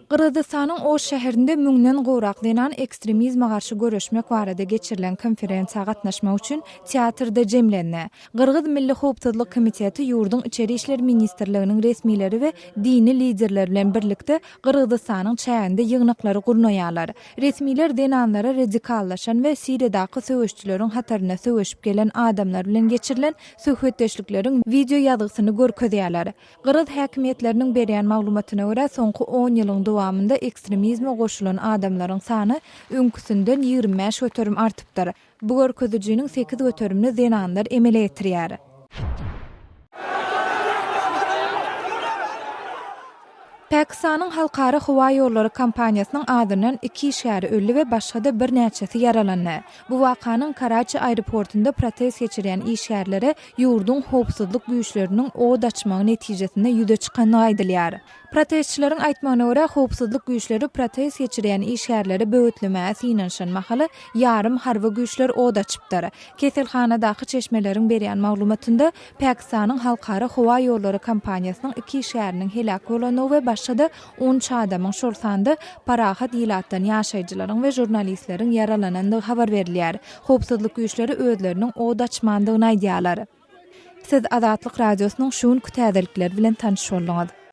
Qırğızstanyň o şäherinde müňden gowrak denan ekstremizme garşy görüşmek barada geçirilen konferensiýa gatnaşmak üçin teatrda jemlenne. Qırğız Milli Howpsuzlyk Komiteti ýurdun içeri işler ministrliginiň resmileri we dini liderler bilen birlikde Qırğızstanyň çäğinde ýygnaklary gurnaýarlar. Resmiler denanlara radikallaşan we Siriýadaky söwüşçüleriň hataryna söwüşip gelen adamlar bilen geçirilen söhbetdeşlikleriň video ýazgysyny görkezýärler. Qırğız häkimetläriniň berýän maglumatyna görä soňky 10 ýylyň dowamında ekstremizme goşulan adamlaryň sany öňküsinden 25 götürüm artypdyr. Bu görkezijiniň 8 götürümni denanlar emele etdirýär. Pakistanyň Halkara Howa ýollary kampaniýasynyň adyndan 2 şäheri ölli we başga bir näçesi ýaralandy. Bu wakanyň Karachi aeroportunda protest geçirýän işgärlere ýurdun howpsuzlyk güýçleriniň od açmagy netijesinde ýüze çykanlygy aýdylýar. Protestçileriň aýtmagyna görä, howpsuzlyk güýçleri protest geçirýän işgärleri böwütlemäge synanşan mahaly ýarym harby güýçler od açypdyr. Keselhanadaky çeşmeleriň berýän maglumatynda Pakistanyň Halkara Howa ýollary kampaniýasynyň 2 şäheriniň helak bolanyny we başga 10 adamyň şol sanda parahat ýylatdan ýaşaýjylaryň we jurnalistleriň yaralanandygy habar berilýär. Howpsuzlyk güýçleri özleriniň od açmandygyny aýdýarlar. Siz Azatlyk radiosynyň şuň kütädelikler bilen tanış boldyňyz.